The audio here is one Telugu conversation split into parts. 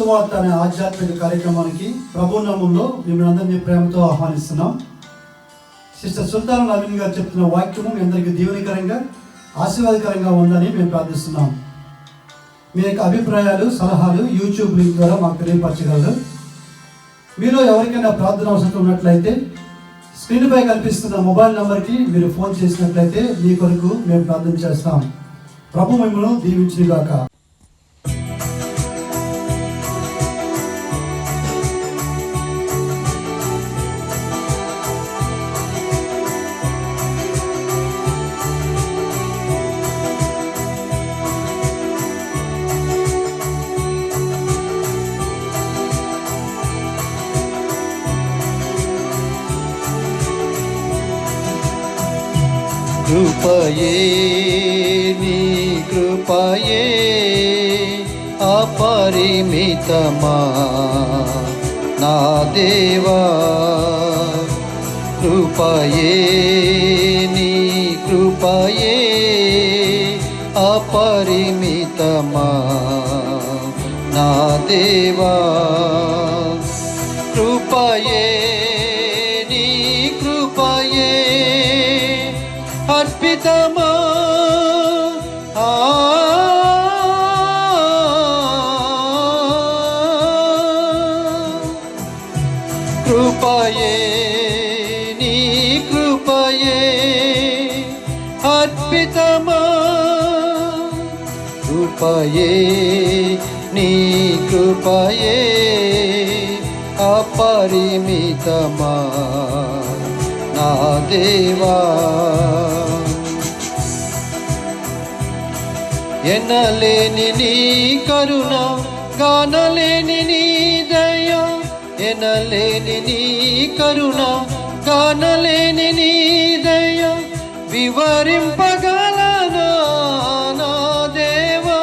సువార్త అనే ఆధ్యాత్మిక కార్యక్రమానికి ప్రభు నామంలో మిమ్మల్ని అందరినీ ప్రేమతో ఆహ్వానిస్తున్నాం. సిస్టర్ సుల్తాన్ నవీన్ గారు చెప్తున్న వాక్యము మీ అందరికీ దీవెనకరంగా ఆశీర్వాదకరంగా ఉందని మేము ప్రార్థిస్తున్నాం. మీ యొక్క అభిప్రాయాలు సలహాలు యూట్యూబ్ లింక్ ద్వారా మాకు తెలియపరచగలరు. మీలో ఎవరికైనా ప్రార్థన అవసరం ఉన్నట్లయితే స్క్రీన్పై కనిపిస్తున్న మొబైల్ నెంబర్కి మీరు ఫోన్ చేసినట్లయితే మీ కొరకు మేము ప్రార్థన చేస్తాం. ప్రభు మిమ్మల్ని దీవించుగాక. కృపయే నీ కృపయే అపరిమితమా నా దేవా, కృపయే నీ కృపయే అపరిమితమా నా దేవా, కృపయే నీ కృపయే అర్పితమా కృపయే నీ కృపయే అర్పితమా, కృపయే నీ కృపయే అపరిమితమా నా దేవా, ఎనలేని నీ కరుణ గానలేని నీ దయ, ఎనలేని నీ కరుణ గానలేని నీ దయ, వివరింపగలనా నా దేవా,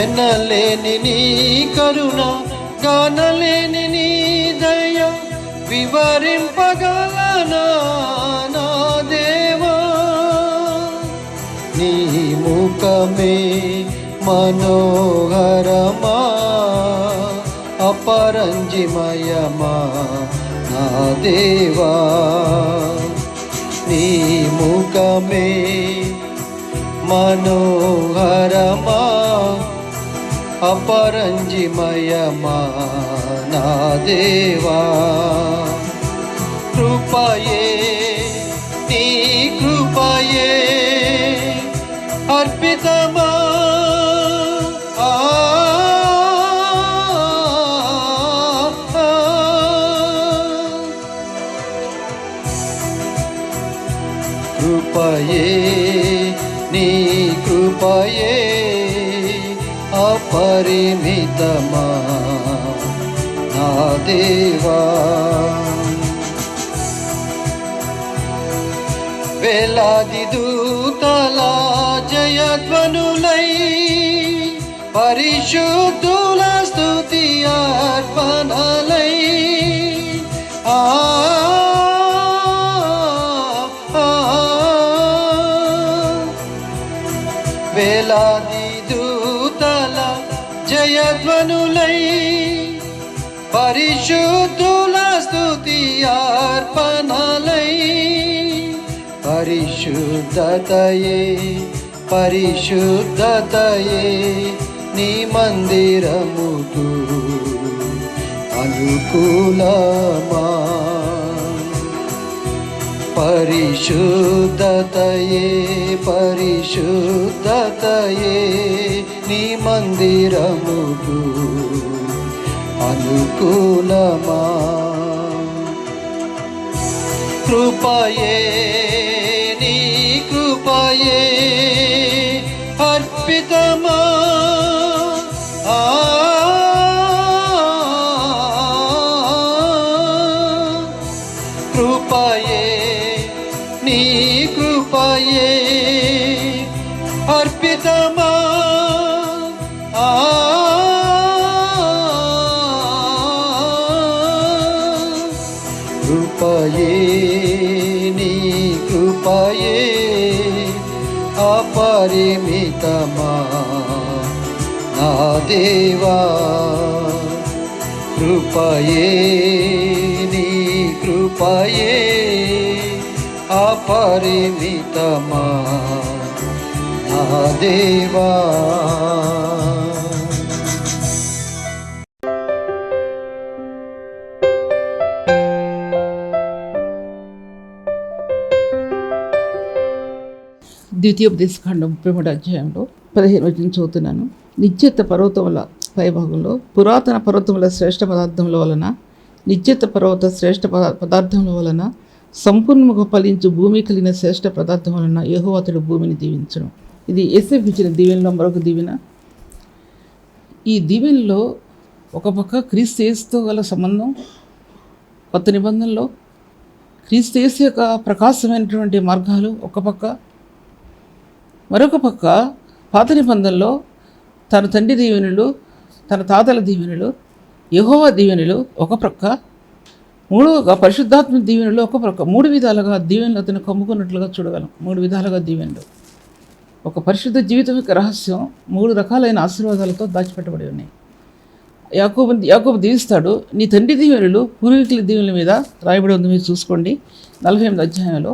ఎనలేని నీ కరుణ గానలేని నీ దయ, వివరింపగలనా నా దేవా, నీ ముఖమే మనోహరమా అపరంజిమయమా నా దేవా, నీ ముఖమే మనోహరమా అపరంజిమయమా నా దేవా, కృపయే నీ కృపయే అర్పితమా కృపయే నీ కృపయే అపరిమితమా నా దేవా, వేలాది దూతల జయధ్వనులై పరిశుద్ధుల స్తుతి అర్పణలై వేలాది దూతల జయధ్వనులై పరిశుద్ధుల స్తుతి అర్పణలై, పరిశుద్ధతయే పరిశుద్ధతయే నీ మందిరముకు అనుకూలమా, పరిశుద్ధతయే పరిశుద్ధతయే నీ మందిరముకు అనుకూలమా, కృపయే నీ కృపయే అర్పితమా కృపయే నీ కృపయే అర్పితమా కృపయే నీ నా దేవా కృపయే నీ కృపయే అపరిమితమా నా దేవా. ద్వితీయోపదేశకాండం 33వ అధ్యాయంలో 15 వచనం చదువుతున్నాను. నిత్యత్వ పర్వతముల పైభాగంలో పురాతన పర్వతముల శ్రేష్ఠ పదార్థముల వలన నిత్యత్వ పర్వత శ్రేష్ఠ పదార్థముల వలన సంపూర్ణముగా ఫలించు భూమి కలిగిన శ్రేష్ఠ పదార్థం వలన యెహోవా అతడు భూమిని దీవించును. ఇది యేసేపు ఇచ్చిన దీవెనలో మరొక దీవెన. ఈ దీవెనలో ఒక పక్క క్రీస్తు యేసుతో గల సంబంధం, కొత్త నిబంధనలో క్రీస్తు యేసు యొక్క ప్రకాశమైనటువంటి మార్గాలు ఒక పక్క, మరొక పక్క పాత నిబంధనలో తన తండ్రి దీవెనలు, తన తాతల దీవెనలు, యెహోవా దీవెనలు ఒక ప్రక్క, మూడవగా పరిశుద్ధాత్మ దీవెనలు ఒక ప్రక్క. 3 విధాలుగా దీవెనలు అతను కమ్ముకున్నట్లుగా చూడగలం. 3 విధాలుగా దీవెనలు. ఒక పరిశుద్ధ జీవితం యొక్క రహస్యం 3 రకాలైన ఆశీర్వాదాలతో దాచిపెట్టబడి ఉన్నాయి. యాకోబు దీవిస్తాడు, నీ తండ్రి దీవెనలు పూర్వీకుల దీవెనల మీద రాయబడి ఉంది. మీరు చూసుకోండి, 48వ అధ్యాయంలో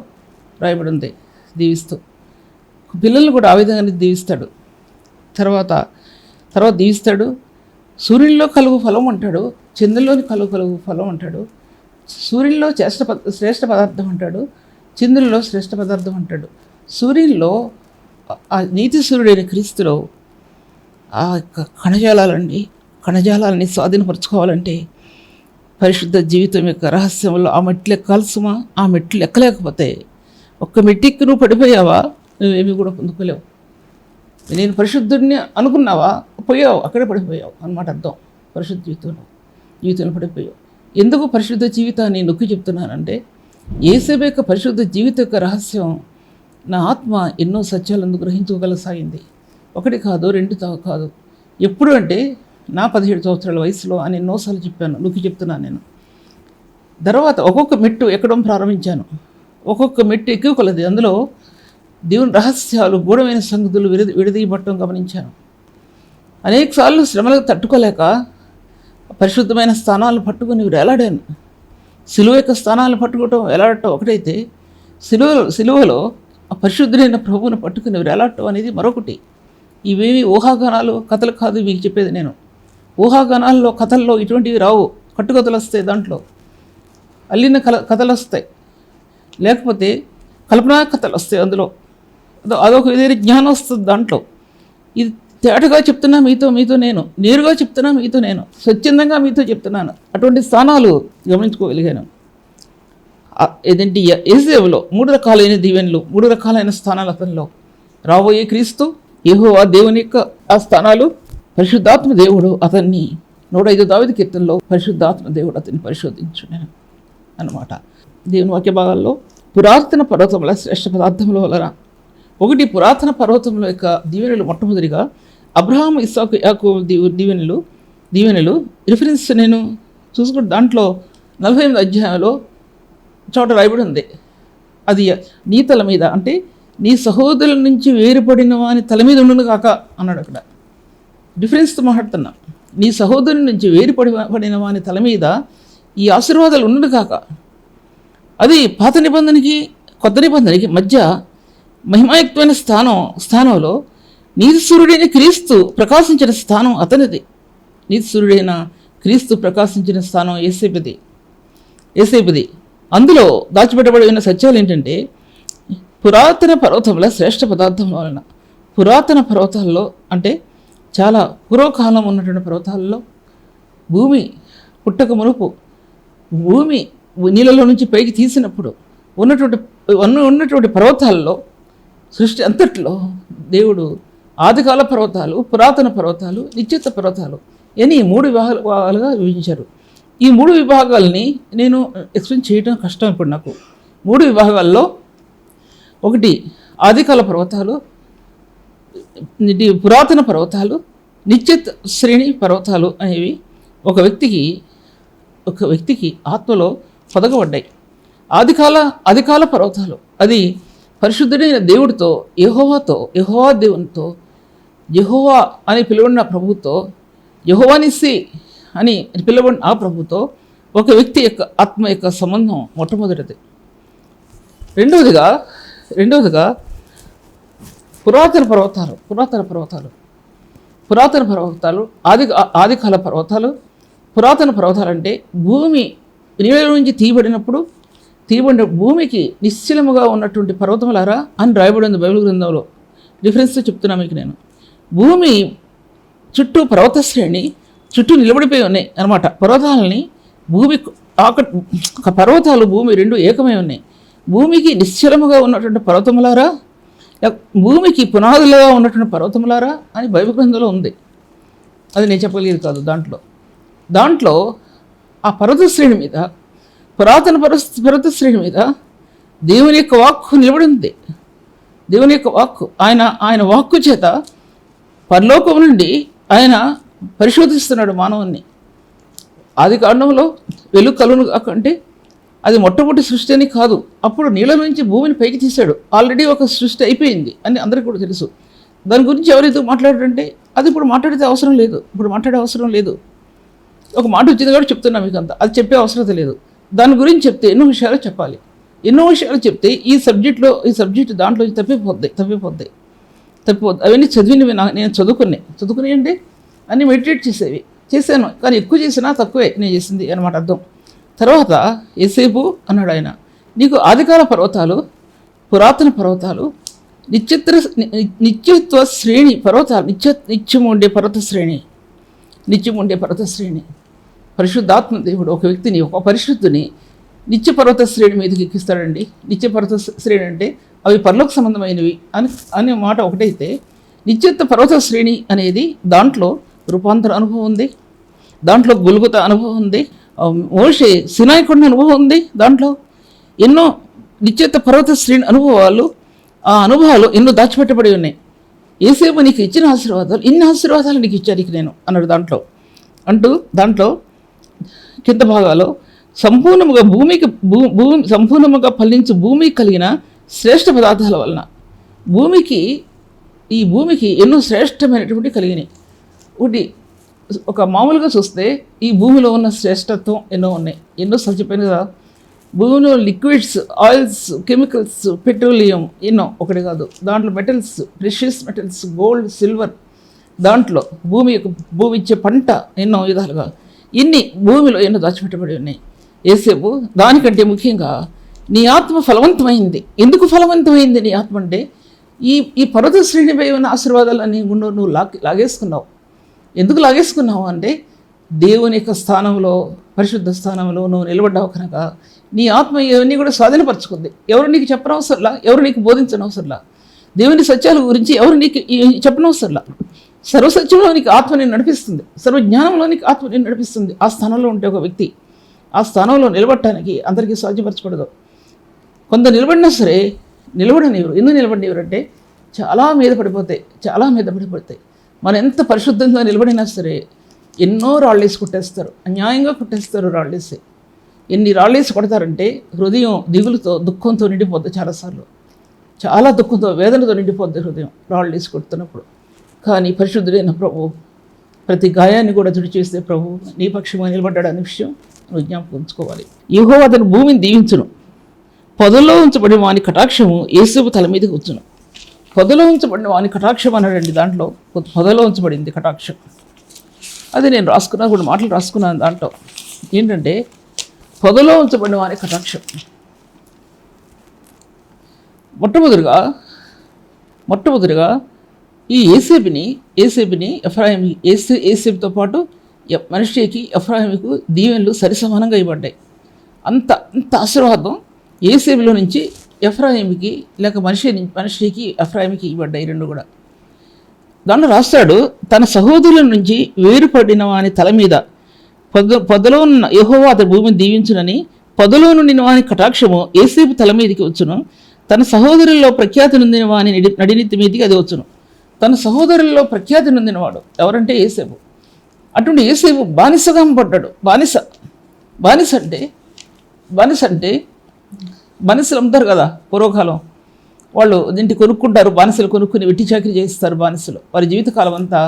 రాయబడి ఉంది దీవిస్తూ. పిల్లలను కూడా ఆ విధంగానే దీవిస్తాడు. తర్వాత దీవిస్తాడు. సూర్యుల్లో కలుగు ఫలం అంటాడు, చంద్రుల్లోని కలుగు ఫలం అంటాడు, సూర్యుల్లో శ్రేష్ఠ పదార్థం అంటాడు, చంద్రుల్లో శ్రేష్ఠ పదార్థం అంటాడు. సూర్యుల్లో ఆ నీతి సూర్యుడైన క్రీస్తులో ఆ యొక్క కణజాలాలని స్వాధీనపరచుకోవాలంటే పరిశుద్ధ జీవితం యొక్క రహస్యంలో ఆ మెట్లు ఎక్కాల్సుమా, ఆ మెట్లు ఎక్కలేకపోతే ఒక్క మెట్టికి నువ్వు పడిపోయావా, నువ్వేమీ కూడా పొందుకోలేవు. నేను పరిశుద్ధుడిని అనుకున్నావా, పోయావు, అక్కడే పడిపోయావు అన్నమాట అర్థం. పరిశుద్ధ జీవితంలో పడిపోయావు. ఎందుకు పరిశుద్ధ జీవితాన్ని నొక్కి చెప్తున్నానంటే, యేసేపు యొక్క పరిశుద్ధ జీవిత యొక్క రహస్యం నా ఆత్మ ఎన్నో సత్యాలను గ్రహించుకోగలసాగింది. 1 కాదు, 2 కాదు. ఎప్పుడు అంటే నా 17 సంవత్సరాల వయసులో అని ఎన్నోసార్లు చెప్పాను, నొక్కి చెప్తున్నాను నేను. తర్వాత ఒక్కొక్క మెట్టు ఎక్కడం ప్రారంభించాను. ఒక్కొక్క మెట్టు ఎక్కువ కొలది అందులో దేవుని రహస్యాలు, గూఢమైన సంగతులు విడదీయబట్టడం గమనించాను. అనేకసార్లు శ్రమలకు తట్టుకోలేక పరిశుద్ధమైన స్థానాలను పట్టుకుని వేలాడాను. సిలువ యొక్క స్థానాలను పట్టుకోవటం వేలాడటం ఒకటైతే, సిలువలో ఆ పరిశుద్ధుడైన ప్రభువును పట్టుకుని వేలాడటం అనేది మరొకటి. ఇవేమి ఊహాగానాలు, కథలు కాదు మీకు చెప్పేది నేను. ఊహాగానాల్లో, కథల్లో ఇటువంటివి రావు. కట్టుకథలు వస్తాయి, దాంట్లో అల్లిన కథలు వస్తాయి, లేకపోతే కల్పనా కథలు వస్తాయి. అందులో అదొక విధమైన జ్ఞానం వస్తుంది దాంట్లో. ఇది తేటగా చెప్తున్నా మీతో నేను, నేరుగా చెప్తున్నా మీతో నేను, స్వచ్ఛందంగా మీతో చెప్తున్నాను. అటువంటి స్థానాలు గమనించుకోగలిగాను. ఏదంటే యేసేపులో 3 రకాలైన దీవెనలు, 3 రకాలైన స్థానాలు అతనిలో. రాబోయే క్రీస్తు, యెహోవా దేవుని యొక్క ఆ స్థానాలు, పరిశుద్ధాత్మ దేవుడు అతన్ని 105 దావీదు కీర్తనలో పరిశుద్ధాత్మ దేవుడు అతన్ని పరిశోధించున్నాను అన్నమాట. దేవుని వాక్య భాగాల్లో పురాతన పర్వతముల శ్రేష్ఠ పదార్థముల వలన, 1 పురాతన పర్వతముల యొక్క దీవెనలు. మొట్టమొదటిగా అబ్రహాము, ఇస్సాకు, యాకోబు దీవెనలు రిఫరెన్స్ నేను చూసుకుంటే దాంట్లో 48వ అధ్యాయంలో చోట రాయబడి ఉంది. అది నీ తల మీద, అంటే నీ సహోదరుల నుంచి వేరుపడిన వాని తల మీద ఉండును కాక అన్నాడు. అక్కడ డిఫరెన్స్తో మాట్లాడుతున్నా. నీ సహోదరుల నుంచి వేరుపడిన వాని తల మీద ఈ ఆశీర్వాదాలు ఉండును కాక. అది పాత నిబంధనకి కొత్త నిబంధనకి మధ్య మహిమాయుక్తమైన స్థానంలో నీతి సూర్యుడైన క్రీస్తు ప్రకాశించిన స్థానం అతనిది. నీతి సూర్యుడైన క్రీస్తు ప్రకాశించిన స్థానం యేసేపుది. అందులో దాచిపెట్టబడిన సత్యాలు ఏంటంటే, పురాతన పర్వతముల శ్రేష్ఠ పదార్థం వలన. పురాతన పర్వతాల్లో అంటే చాలా పూర్వకాలం ఉన్నటువంటి పర్వతాల్లో, భూమి పుట్టక మునుపు, భూమి నీళ్ళలో నుంచి పైకి తీసినప్పుడు ఉన్నటువంటి పర్వతాల్లో, సృష్టి అంతట్లో దేవుడు ఆదికాల పర్వతాలు, పురాతన పర్వతాలు, నిశ్చిత పర్వతాలు అని 3 విభాగాలుగా విభజించారు. ఈ 3 విభాగాలని నేను ఎక్స్ప్లెయిన్ చేయడం కష్టం ఇప్పుడు నాకు. 3 విభాగాల్లో, 1 ఆదికాల పర్వతాలు, పురాతన పర్వతాలు, నిశ్చిత శ్రేణి పర్వతాలు అనేవి ఒక వ్యక్తికి ఆత్మలో పొదగబడ్డాయి. ఆదికాల పర్వతాలు, అది పరిశుద్ధుడైన దేవుడితో, యెహోవా దేవునితో యెహోవా అని పిలువడిన ప్రభుతో, యెహోవానిస్సి అని పిలువడిన ఆ ప్రభుతో ఒక వ్యక్తి యొక్క ఆత్మ యొక్క సంబంధం మొట్టమొదటిది. రెండవదిగా పురాతన పర్వతాలు ఆదికాల పర్వతాలు. పురాతన పర్వతాలు అంటే భూమి నీళ్ళ నుంచి తీయబడిన భూమికి నిశ్చలముగా ఉన్నటువంటి పర్వతములారా అని రాయబడింది బైబిల్ గ్రంథంలో. డిఫరెన్స్ చెప్తున్నా మీకు నేను. భూమి చుట్టూ పర్వత శ్రేణి చుట్టూ నిలబడిపోయి ఉన్నాయి అన్నమాట. పర్వతాలని భూమి పర్వతాలు భూమి రెండు ఏకమై ఉన్నాయి. భూమికి నిశ్చలముగా ఉన్నటువంటి పర్వతములారా, భూమికి పునాదులుగా ఉన్నటువంటి పర్వతములారా అని బైబిల్ గ్రంథంలో ఉంది. అది నేను చెప్పగలిగేది కాదు. దాంట్లో ఆ పర్వత శ్రేణి మీద, పురాతన పర్వత శ్రేణి మీద దేవుని యొక్క వాక్కు నిలబడి ఉంది. దేవుని యొక్క వాక్కు, ఆయన వాక్కు చేత పరలోకం నుండి ఆయన పరిశోధిస్తున్నాడు మానవుణ్ణి. ఆది కాండంలో వెలుగు కలుగును కాకంటే అది మొట్టమొదటి సృష్టి అని కాదు. అప్పుడు నీళ్ళ నుంచి భూమిని పైకి తీశాడు. ఆల్రెడీ ఒక సృష్టి అయిపోయింది అని అందరికీ కూడా తెలుసు. దాని గురించి ఎవరైతే మాట్లాడారంటే అది ఇప్పుడు మాట్లాడే అవసరం లేదు. ఒక మాట వచ్చింది కాబట్టి చెప్తున్నా మీకు అంతా. అది చెప్పే అవసరం లేదు. దాని గురించి చెప్తే ఎన్నో విషయాలు చెప్పాలి. చెప్తే ఈ సబ్జెక్ట్ దాంట్లో తప్పిపోద్ది. అవన్నీ చదివినవి నేను చదువుకుని అంటే అన్నీ మెడిటేట్ చేశాను. కానీ ఎక్కువ చేసినా తక్కువే నేను చేసింది అనమాట అర్థం. తర్వాత ఏసేపు అన్నాడు ఆయన, నీకు ఆదికాల పర్వతాలు, పురాతన పర్వతాలు, నిత్యత్వ శ్రేణి పర్వతాలు, నిత్యం ఉండే పర్వత శ్రేణి. పరిశుద్ధాత్మ దేవుడు ఒక వ్యక్తిని, ఒక పరిశుద్ధుని నిత్య పర్వత శ్రేణి మీదకి ఎక్కిస్తాడండి. నిత్య పర్వత శ్రేణి అంటే అవి పరలోక సంబంధమైనవి అనే మాట ఒకటైతే, నిత్యత్వ పర్వత శ్రేణి అనేది దాంట్లో రూపాంతర అనుభవం ఉంది, దాంట్లో గుల్గుత అనుభవం ఉంది, మోషే సినాయి కొండ అనుభవం ఉంది. దాంట్లో ఎన్నో నిత్యత్వ పర్వత శ్రేణి అనుభవాలు, ఆ అనుభవాలు ఎన్నో దాచిపెట్టబడి ఉన్నాయి. ఏసేపు నీకు ఇచ్చిన ఆశీర్వాదాలు, ఇన్ని ఆశీర్వాదాలు నీకు ఇచ్చాను నేను అన్నాడు. దాంట్లో కింద భాగాలో సంపూర్ణముగా సంపూర్ణముగా ఫలించు భూమికి కలిగిన శ్రేష్ఠ పదార్థాల వలన ఈ భూమికి ఎన్నో శ్రేష్టమైనటువంటి కలిగినాయి. ఒక మామూలుగా చూస్తే ఈ భూమిలో ఉన్న శ్రేష్టత్వం ఎన్నో ఉన్నాయి. ఎన్నో చెప్పాను కదా, భూమిలో లిక్విడ్స్, ఆయిల్స్, కెమికల్స్, పెట్రోలియం ఎన్నో, ఒకటి కాదు. దాంట్లో metals, precious metals, gold, silver, దాంట్లో భూమి ఇచ్చే పంట ఎన్నో విధాలుగా ఇన్ని భూమిలో ఎన్నో దాచిపెట్టబడి ఉన్నాయి. ఏసేపు దానికంటే ముఖ్యంగా నీ ఆత్మ ఫలవంతమైంది. ఎందుకు ఫలవంతమైంది నీ ఆత్మ అంటే, ఈ పర్వత శ్రేణిపై ఉన్న ఆశీర్వాదాలన్నీ నువ్వు లాగేసుకున్నావు. ఎందుకు లాగేసుకున్నావు అంటే, దేవుని యొక్క స్థానంలో, పరిశుద్ధ స్థానంలో నువ్వు నిలబడ్డావు కనుక నీ ఆత్మ ఇవన్నీ కూడా స్వాధీనపరచుకుంది. ఎవరు నీకు చెప్పనవసరంలా, ఎవరు నీకు బోధించనవసరంలా, దేవుని సత్యాల గురించి ఎవరు నీకు చెప్పనవసరంలా. సర్వసత్యంలోనికి ఆత్మ నేను నడిపిస్తుంది, సర్వజ్ఞానంలోనికి ఆత్మ నేను నడిపిస్తుంది. ఆ స్థానంలో ఉంటే ఒక వ్యక్తి ఆ స్థానంలో నిలబడటానికి అందరికీ సాధ్యపరచకూడదు. కొందరు నిలబడినా సరే నిలబడనివ్వరు. ఎందుకు నిలబడినవ్వరు అంటే చాలా మీద పడిపోతాయి. మనం ఎంత పరిశుద్ధంగా నిలబడినా సరే ఎన్నో రాళ్ళేసి కొట్టేస్తారు, అన్యాయంగా కొట్టేస్తారు. రాళ్ళేసి ఎన్ని రాళ్ళేసి కొడతారంటే హృదయం దిగులుతో, దుఃఖంతో నిండిపోద్ది. చాలా దుఃఖంతో, వేదనతో నిండిపోద్ది హృదయం రాళ్ళేసి కొడుతున్నప్పుడు. కానీ పరిశుద్ధుడైన ప్రభు ప్రతి గాయాన్ని కూడా తుడిచేస్తే ప్రభు నీ పక్షంగా నిలబడ్డాడు అనే విషయం నువ్వు జ్ఞాపకం ఉంచుకోవాలి. యెహోవా అతని భూమిని దీవించును, పొదలో ఉంచబడిన వాని కటాక్షము యేసేపు తల మీదకి వచ్చును. పొదలో ఉంచబడిన వాని కటాక్షం అన్నాడండి. దాంట్లో పొదలో ఉంచబడింది కటాక్షం. అది నేను మాటలు రాసుకున్నాను. దాంట్లో ఏంటంటే పొదలో ఉంచబడిన వాని కటాక్షం. మొట్టమొదటిగా ఈ ఏసేపుని ఏసేపుతో పాటు మనష్షేకి, ఎఫ్రాయిముకు దీవెనలు సరిసమానంగా ఇవ్వబడ్డాయి. అంత ఆశీర్వాదం ఏసేపులో నుంచి ఎఫ్రాయిముకి, లేక మనష్షేకి, ఎఫ్రాయిముకి ఇవ్వబడ్డాయి రెండు కూడా. దాంట్లో రాస్తాడు, తన సహోదరుల నుంచి వేరుపడిన వాని తల మీద పొదలో ఉన్న యెహోవా అతని భూమిని దీవించునని, పొదలో నుండి వాని కటాక్షము ఏసేపు తల మీదకి వచ్చును. తన సహోదరుల్లో ప్రఖ్యాతి నొందిన వాని నడినెత్తి మీదకి అది వచ్చును. తన సహోదరుల్లో ప్రఖ్యాతి నొందినవాడు ఎవరంటే ఏసేపు. అటువంటి ఏసేపు బానిసగా పడ్డాడు. బానిస అంటే బానిసలు అమ్ముతారు కదా పూర్వకాలం. వాళ్ళు ఇంటి కొనుక్కుంటారు, బానిసలు కొనుక్కుని వెట్టి చాకరీ చేస్తారు బానిసలు. వారి జీవితకాలం అంతా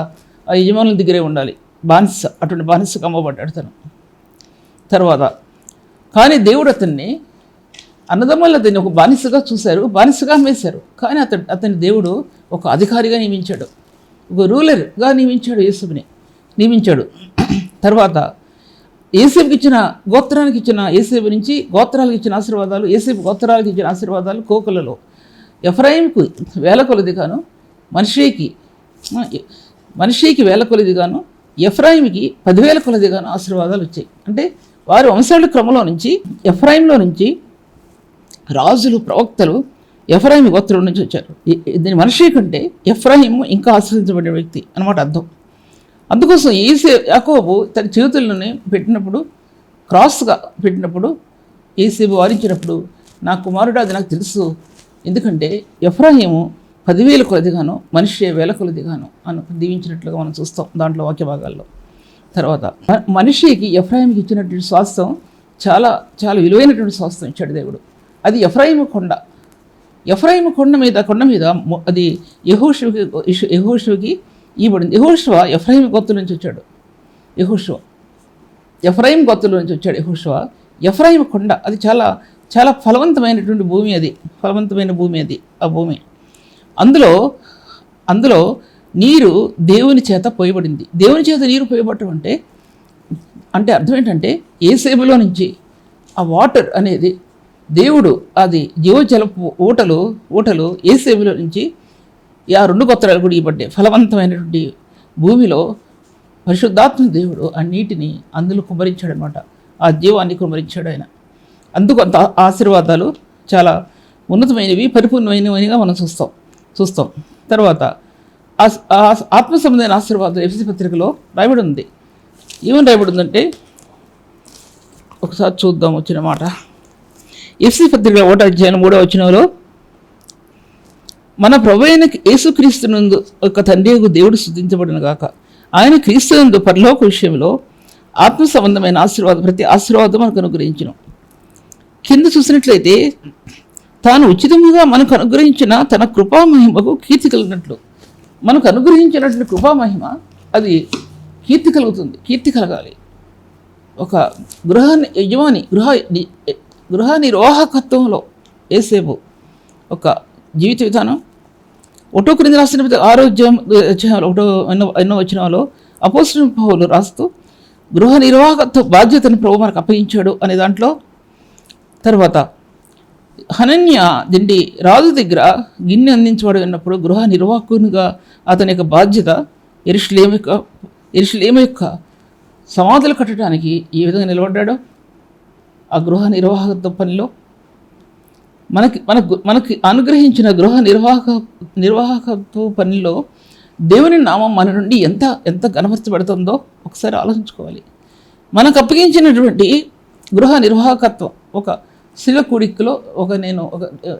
ఆ యజమానుల దగ్గరే ఉండాలి. బానిస, అటువంటి బానిసకు అమ్మబడ్డాడు తను. తర్వాత కానీ దేవుడు అతన్ని, అన్నదమ్ములు అతన్ని ఒక బానిసగా చూశారు, బానిసగా అమ్మేశారు. కానీ అతని దేవుడు ఒక అధికారిగా నియమించాడు, ఒక రూలర్గా నియమించాడు, యేసుని నియమించాడు. తర్వాత ఏసేపుకి ఇచ్చిన గోత్రానికి ఇచ్చిన, ఏసేపు నుంచి గోత్రాలకు ఇచ్చిన ఆశీర్వాదాలు, ఏసేపు గోత్రాలకు ఇచ్చిన ఆశీర్వాదాలు కోకులలో ఎఫ్రాయిముకు వేల కొలదిగాను, మనిషికి వేల కొలదిగాను, ఎఫ్రాయిముకి 10,000 కొలదిగాను ఆశీర్వాదాలు వచ్చాయి. అంటే వారి వంశాల క్రమంలో నుంచి, ఎఫ్రాయింలో నుంచి రాజులు, ప్రవక్తలు ఎఫ్రాయిము గోత్రం నుంచి వచ్చారు. దీని మనిషి కంటే ఎఫ్రాయిము ఇంకా ఆశ్రయించబడిన వ్యక్తి అన్నమాట అర్థం. అందుకోసం యాకోబు తన చేతులను పెట్టినప్పుడు, క్రాస్గా పెట్టినప్పుడు, ఏసేపు వారించినప్పుడు, నా కుమారుడు అది నాకు తెలుసు, ఎందుకంటే ఎఫ్రాయిము 10,000 కొలదిగాను, మనిషి 1,000 కొలదిగాను అని దీవించినట్లుగా మనం చూస్తాం దాంట్లో వాక్య భాగాల్లో. తర్వాత మనిషికి ఎఫ్రాయిముకి ఇచ్చినటువంటి స్వాస్థ్యం చాలా చాలా విలువైనటువంటి స్వాస్థ్యం ఇచ్చాడు దేవుడు. అది ఎఫ్రాయిము కొండ. ఎఫ్రాయిము కొండ మీద అది యెహోషువకి ఇవ్వబడింది. యెహోషువ ఎఫ్రాయిము గోత్రం నుంచి వచ్చాడు. ఎఫ్రాయిము గోత్రం నుంచి వచ్చాడు యెహోషువ. ఎఫ్రాయిము కొండ అది చాలా చాలా ఫలవంతమైనటువంటి భూమి, అది ఫలవంతమైన భూమి, అది ఆ భూమి. అందులో నీరు దేవుని చేత పోయబడింది. దేవుని చేత నీరు పోయబడటం అంటే అర్థం ఏంటంటే, ఏసేపులో నుంచి ఆ వాటర్ అనేది దేవుడు, అది జీవజలపు ఊటలు ఏసేపులో నుంచి ఆ 2 గోత్రాలు కూడా ఇవ్వబడ్డాయి. ఫలవంతమైనటువంటి భూమిలో పరిశుద్ధాత్మ దేవుడు ఆ నీటిని అందులో కుమ్మరించాడు అనమాట. ఆ జీవాన్ని కుమ్మరించాడు ఆయన. అందుకు అంత ఆశీర్వాదాలు చాలా ఉన్నతమైనవి, పరిపూర్ణమైనవిగా మనం చూస్తాం. తర్వాత ఆత్మ సంబంధమైన ఆశీర్వాదం ఎఫెసీ పత్రికలో రాయబడి ఉంది. ఏమని రాయబడి ఉందంటే, ఒకసారి చూద్దాం వచ్చిన మాట. ఎఫెసీ పత్రికలో 1వ అధ్యాయం 3వ వచనంలో, మన ప్రభు అయిన యేసుక్రీస్తునందు ఒక తండ్రి దేవుడు స్తుతించబడిన గాక. ఆయన క్రీస్తునందు పరలోక విషయంలో ఆత్మ సంబంధమైన ఆశీర్వాదం, ప్రతి ఆశీర్వాదం మనకు అనుగ్రహించును. కింద చూసినట్లయితే, తాను ఉచితముగా మనకు అనుగ్రహించిన తన కృపామహిమకు కీర్తి కలిగినట్లు, మనకు అనుగ్రహించినటువంటి కృపామహిమ అది కీర్తి కలుగుతుంది, కీర్తి కలగాలి. ఒక గృహ నిర్వాహకత్వంలో ఏసేపు ఒక జీవిత విధానం. 1 కొరింథీయులకు రాసిన 6వ అధ్యాయంలో 1వ వచనంలో అపోస్తలుడైన పౌలు రాస్తూ గృహ నిర్వాహకత్వ బాధ్యతను ప్రభు మనకు అప్పగించాడు అనే దాంట్లో. తర్వాత హనన్య దిండి రాజు దగ్గర గిన్నె అందించబడి ఉన్నప్పుడు గృహ నిర్వాహకునిగా అతని యొక్క బాధ్యత యెరూషలేము యొక్క సమాధులు కట్టడానికి ఏ విధంగా నిలబడ్డాడో ఆ గృహ నిర్వాహకత్వ పనిలో మనకి అనుగ్రహించిన గృహ నిర్వాహకత్వ పనిలో దేవుని నామం మన నుండి ఎంత ఘనపరచబడుతుందో ఒకసారి ఆలోచించుకోవాలి. మనకు అప్పగించినటువంటి గృహ నిర్వాహకత్వం, ఒక స్త్రీల కూడికలో నేను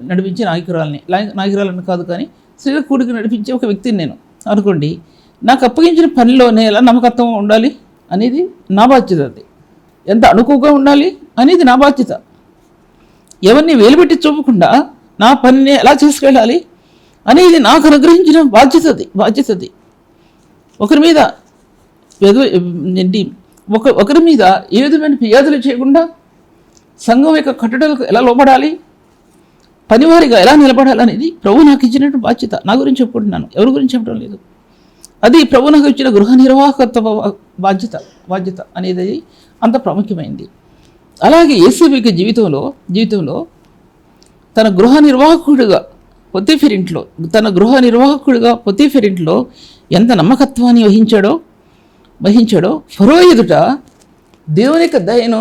నడిపించే నాయకురాలను కాదు, కానీ స్త్రీల కూడిక నడిపించే ఒక వ్యక్తిని నేను అనుకోండి. నాకు అప్పగించిన పనిలో నేను ఎలా నమ్మకత్వం ఉండాలి అనేది నా బాధ్యత. అది ఎంత అణుకుగా ఉండాలి అనేది నా బాధ్యత. ఎవరిని వేలుపెట్టి చూపకుండా నా పనిని ఎలా చేసుకెళ్ళాలి అనేది నాకు అనుగ్రహించిన బాధ్యతది. ఒకరి మీద ఏ విధమైన ఫిర్యాదులు చేయకుండా సంఘం యొక్క కట్టడలకు ఎలా లోపడాలి, పనివారిగా ఎలా నిలబడాలి అనేది ప్రభు నాకు ఇచ్చినట్టు బాధ్యత. నా గురించి చెప్పుకుంటున్నాను, ఎవరి గురించి చెప్పడం లేదు. అది ప్రభు నాకు ఇచ్చిన గృహ నిర్వాహకత్వ బాధ్యత అనేది అంత ప్రాముఖ్యమైంది. అలాగే యేసేపు జీవితంలో తన గృహ నిర్వాహకుడిగా పొతీఫెరింట్లో ఎంత నమ్మకత్వాన్ని వహించాడో ఫరో ఎదుట దేవుని యొక్క దయను,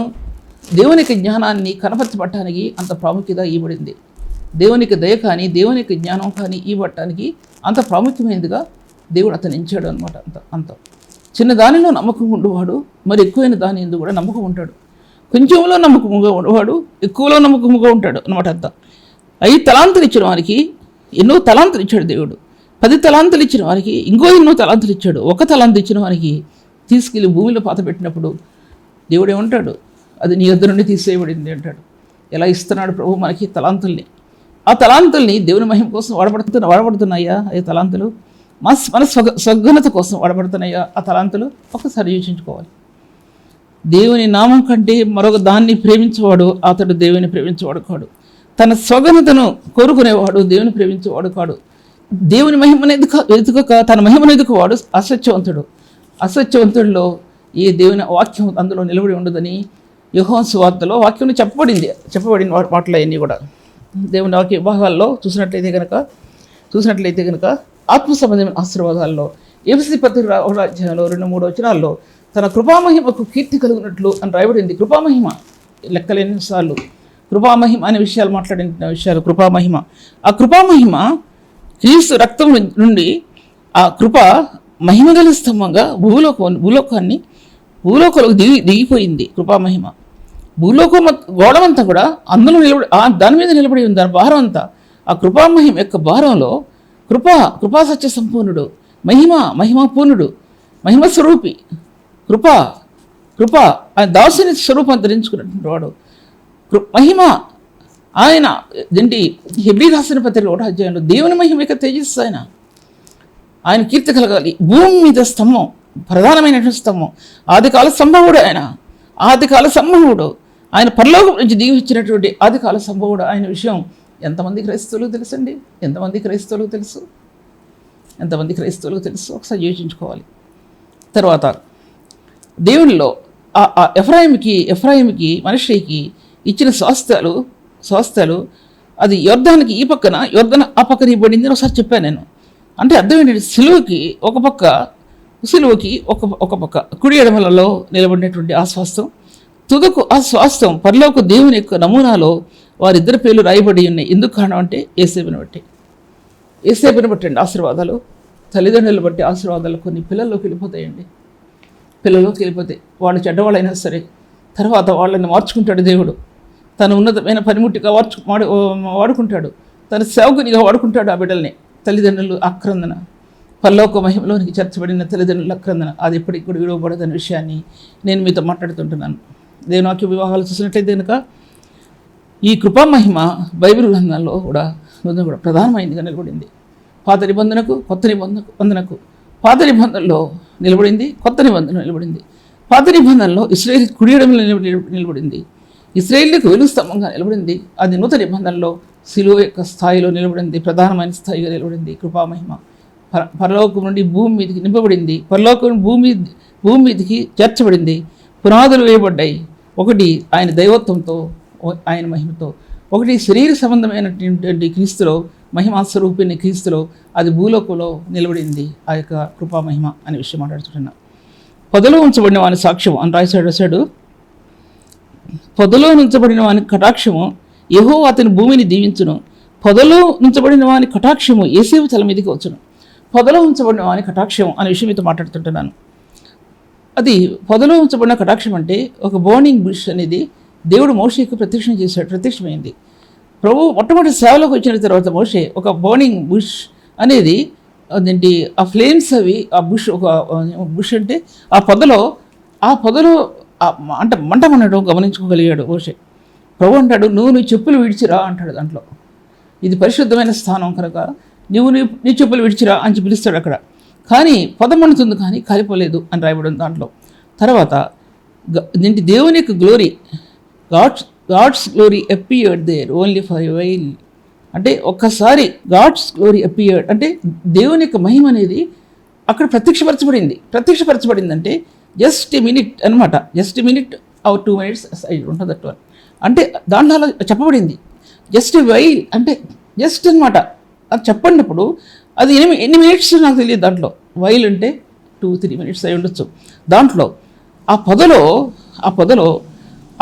దేవుని యొక్క జ్ఞానాన్ని కనపరచబట్టడానికి అంత ప్రాముఖ్యత ఇవ్వబడింది. దేవుని యొక్క దయ కానీ, దేవుని యొక్క జ్ఞానం కానీ ఇవ్వటానికి అంత ప్రాముఖ్యమైనదిగా దేవుడు అతను ఎంచాడు అనమాట. అంత చిన్న దానిలో నమ్మకం ఉండేవాడు మరి ఎక్కువైన దాని ఎందు కూడా నమ్మకం ఉంటాడు. కొంచెంలో నమ్మకముగా ఉండేవాడు ఎక్కువలో నమ్మకముగా ఉంటాడు అనమాట. అంతా 5 తలాంతులు ఇచ్చిన వారికి ఎన్నో తలాంతులు ఇచ్చాడు దేవుడు. 10 తలాంతులు ఇచ్చిన వారికి ఇంకో ఎన్నో తలాంతులు ఇచ్చాడు. 1 తలాంతు ఇచ్చిన వారికి తీసుకెళ్ళి భూమిలో పాతబెట్టినప్పుడు దేవుడు ఏమంటాడు, అది నీ యొద్ద నుండి తీసేయబడింది అంటాడు. ఎలా ఇస్తున్నాడు ప్రభు మనకి తలాంతుల్ని. ఆ తలాంతుల్ని దేవుని మహిమ కోసం వాడబడుతున్నాయా ఈ తలాంతులు? మన స్వఘనత కోసం వాడబడుతున్నాయా ఆ తలాంతులు? ఒకసారి యోచించుకోవాలి. దేవుని నామం కంటే మరొక దాన్ని ప్రేమించేవాడు అతడు దేవుని ప్రేమించేవాడు కాడు. తన స్వఘనతను కోరుకునేవాడు దేవుని ప్రేమించేవాడు కాడు. దేవుని మహిమను ఎదుకక తన మహిమను ఎదుకువాడు అసత్యవంతుడిలో ఏ దేవుని వాక్యం అందులో నిలబడి ఉండదని యోహాను సువార్తలో వాక్యం చెప్పబడిన మాటలు అవన్నీ కూడా దేవుని వాక్య విభాగాల్లో చూసినట్లయితే కనుక ఆత్మ సంబంధమైన ఆశీర్వాదాల్లో ఎఫెసీ పత్రిక 1 2 3 వచనాల్లో తన కృపామహిమకు కీర్తి కలుగునట్లు అని రాయబడింది. కృపామహిమ లెక్కలేని సార్లు కృపామహిమ అనే విషయాలు మాట్లాడిన విషయాలు కృపామహిమ. ఆ కృపామహిమ క్రీస్తు రక్తం నుండి ఆ కృప మహిమగల స్తంభంగా భూలోకంలోకి దిగిపోయింది. కృపామహిమ భూలోకం గోడమంతా కూడా అందులో దాని మీద నిలబడి ఉంది. దాని భారం అంతా ఆ కృపామహిమ యొక్క భారంలో కృపా సత్య సంపూర్ణుడు, మహిమపూర్ణుడు, మహిమ స్వరూపి, కృప ఆయన దాసుని స్వరూపం ధరించుకున్నటువంటి వాడు మహిమ. ఆయన హెబ్రీ రాసిన పత్రిక 1వ అధ్యాయంలో దేవుని మహిమ యొక్క తేజస్సు ఆయన కీర్తి కలగాలి. భూమి మీద స్తంభం, ప్రధానమైనటువంటి స్తంభం, ఆదికాల సంభవుడు. ఆదికాల సంభవుడు ఆయన పరలోకం నుంచి దిగి ఇచ్చినటువంటి ఆదికాల సంభవుడు. ఆయన విషయం ఎంతమంది క్రైస్తవులకు తెలుసండి? ఎంతమంది క్రైస్తవులకు తెలుసు? ఒకసారి యోచించుకోవాలి. తర్వాత దేవునిలో ఎఫ్రాయిముకి మనష్షేకి ఇచ్చిన స్వాస్థ్యాలు అది యొర్దానికి ఈ పక్కన, యొర్దాను ఆ పక్కన ఇవ్వబడింది అని ఒకసారి చెప్పాను నేను. అంటే అర్థం ఏంటంటే సిలువకి ఒక పక్క కుడి ఎడమలలో నిలబడినటువంటి ఆ స్వాస్థ్యం, తుదకు ఆ స్వాస్థ్యం పరలోక దేవుని యొక్క నమూనాలో వారిద్దరి పేర్లు రాయబడి ఉన్నాయి. ఎందుకు కారణం అంటే ఏసేపుని బట్టండి ఆశీర్వాదాలు, తల్లిదండ్రులు బట్టి ఆశీర్వాదాలు కొన్ని పిల్లల్లోకి వెళ్ళిపోతాయండి. వాళ్ళు చెడ్డవాళ్ళైనా సరే తర్వాత వాళ్ళని మార్చుకుంటాడు దేవుడు. తన ఉన్నతమైన పనిముట్టిగా వాడుకుంటాడు, తన సేవకునిగా వాడుకుంటాడు ఆ బిడ్డల్ని. తల్లిదండ్రులు ఆక్రందన, పరలోక మహిమలోనికి చేర్చబడిన తల్లిదండ్రుల ఆక్రందన అది ఎప్పటికి కూడా విడవబడదనే విషయాన్ని నేను మీతో మాట్లాడుతుంటున్నాను. దేవుని వాక్య వివాహాలు చూసినట్లయితే కనుక ఈ కృపామహిమ బైబిల్ గ్రంథాల్లో కూడా ప్రధానమైనదిగా నిలబడింది. పాత నిబంధనకు కొత్త నిబంధనకు పాత నిబంధనలో నిలబడింది, కొత్త నిబంధన నిలబడింది. పాత నిబంధనలో ఇశ్రాయేలు కుడి ఎడమలో నిలబడింది, ఇశ్రాయేలుకు వెలుగు స్తంభంగా నిలబడింది. అది నూతన నిబంధనలో సిలువ యొక్క స్థాయిలో నిలబడింది, ప్రధానమైన స్థాయిగా నిలబడింది. కృపామహిమ పరలోకం నుండి భూమి మీదకి నింపబడింది, పరలోకం భూమి మీదకి చేర్చబడింది, పునాదులు వేయబడ్డాయి. ఒకటి ఆయన దైవత్వంతో, ఆయన మహిమతో, ఒకటి శరీర సంబంధమైనటువంటి క్రీస్తులో, మహిమా స్వరూపిణి క్రీస్తులో అది భూలోకంలో నిలబడింది. ఆ యొక్క కృపామహిమ అనే విషయం మాట్లాడుతున్నా. పొదలో ఉంచబడిన వాని సాక్ష్యం అని రాశాడు. పొదలో ఉంచబడిన వాని కటాక్షము యెహోవా అతని భూమిని దీవించును. పొదలో ఉంచబడిన వాని కటాక్షము యేసేపు తల మీదకి వచ్చును. పొదలో ఉంచబడిన వాని కటాక్షం అనే విషయం మీతో మాట్లాడుతుంటున్నాను. అది పొదలో ఉంచబడిన కటాక్షం అంటే ఒక బర్నింగ్ బుష్ అనేది దేవుడు మోషేకు ప్రత్యక్షమైంది. ప్రభు మొట్టమొదటి సేవలోకి వచ్చిన తర్వాత మోషే ఒక బర్నింగ్ బుష్ అనేది అదేంటి ఆ ఫ్లేమ్స్ అవి ఆ బుష్ అంటే ఆ పొదలో అంటే మంట మనడం గమనించుకోగలిగాడు మోషే. ప్రభు అంటాడు, నువ్వు నీ చెప్పులు విడిచిరా అంటాడు. దాంట్లో ఇది పరిశుద్ధమైన స్థానం కనుక నీ చెప్పులు విడిచిరా అని పిలుస్తాడు అక్కడ. కానీ పొద మండుతుంది కానీ కాలిపోలేదు అని రాయబడింది దాంట్లో. తర్వాత దేవుని యొక్క glory, God's glory appeared there only for a while. అంటే ఒక్కసారి గాడ్స్ గ్లోరీ అపియర్డ్ అంటే దేవుని యొక్క మహిమ అనేది అక్కడ ప్రత్యక్షపరచబడింది. అంటే జస్ట్ ఎ మినిట్ అనమాట, just a minute or 2 minutes ఉంటుంది దట్ వన్. అంటే దాంట్లో అలా చెప్పబడింది. జస్ట్ ఎ వైల్ అంటే జస్ట్ అనమాట. అది చెప్పండినప్పుడు అది ఎన్ని మినిట్స్ నాకు తెలియదు. దాంట్లో వైల్ అంటే 2-3 minutes అయి ఉండొచ్చు. దాంట్లో ఆ